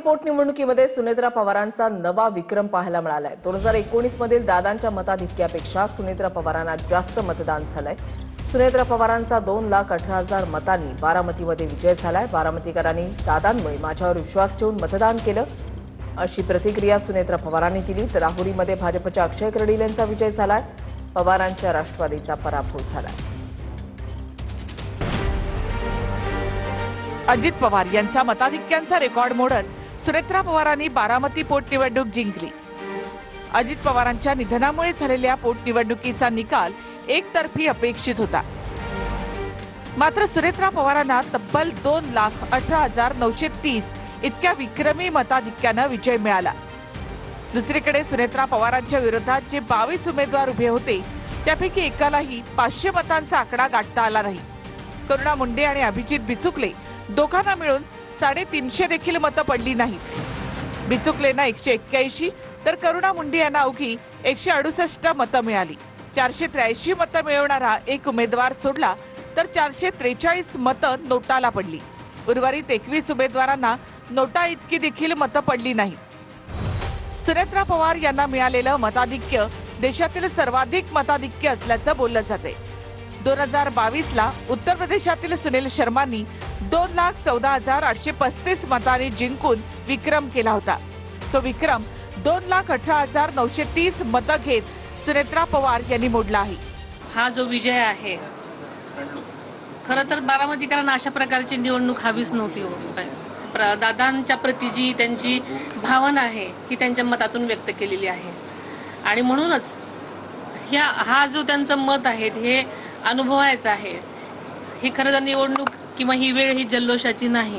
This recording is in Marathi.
पोटनिवडणुकीमध्ये सुनेत्रा पवारांचा नवा विक्रम पाहायला मिळालाय। 2019 मधील दादांच्या मताधिक्यापेक्षा सुनेत्रा पवारांना जास्त मतदान झालंय। सुनेत्रा पवारांचा 2,18,000 मतांनी बारामतीमध्ये विजय झालाय। बारामतीकरांनी दादांमुळे माझ्यावर विश्वास ठेवून मतदान केलं अशी प्रतिक्रिया सुनेत्रा पवारांनी दिली। तर राहुरीमध्ये भाजपच्या अक्षय कर्डिले यांचा विजय झालाय। पवारांच्या राष्ट्रवादीचा पराभव झालाय। अजित पवार यांच्या मताधिक्यांचा रेकॉर्ड मोडत सुनेत्रा पवारांनी बारामती पोटनिवडणूक जिंकली। अजित पवारांच्या निधनामुळे झालेल्या पोटनिवडणुकीचा निकाल एकतर्फी अपेक्षित होता, मात्र सुनेत्रा पवारांना तब्बल 2,18,930 इतक्या विक्रमी मताधिक्यानं विजय मिळाला। दुसरीकडे सुनेत्रा पवारांच्या विरोधात जे 22 उमेदवार उभे होते त्यापैकी एकालाही 500 मतांचा आकडा गाठता आला नाही। करुणा मुंडे आणि अभिजित बिचुकले दोघांना मिळून 350 देखील मतं पडली नाहीत। बिचुकलेंना 181 तर करुणा मुंडे यांना अवघी 168 मतं मिळाली। 483 मतं मिळवणारा एक उमेदवार सोडला तर 443 मतं नोटाला पडली। उर्वरित 21 उमेदवारांना नोटा इतकी देखील मतं पडली नाहीत। सुनेत्रा पवार यांना मिळालेलं मताधिक्य देशातील सर्वाधिक मताधिक्य असल्याचं बोललं जाते। 2022 ला उत्तर प्रदेशातील सुनील शर्मांनी 2,14,835 मतांनी जिंकून विक्रम केला होता। तो विक्रम 2,18,930 मतं घेत सुनेत्रा पवार यांनी मोडला आहे। हा जो विजय आहे, खरं तर बारामतीकरांना अशा प्रकारची निवडणूक हवीच नव्हती। दादांच्या प्रती जी त्यांची भावना आहे ही त्यांच्या मतातून व्यक्त केलेली आहे आणि म्हणूनच हा जो त्यांचं मत आहे हे अनुभवायचं आहे। ही खरं तर निवडणूक किंवा ही वेळ ही जल्लोषाची नाही।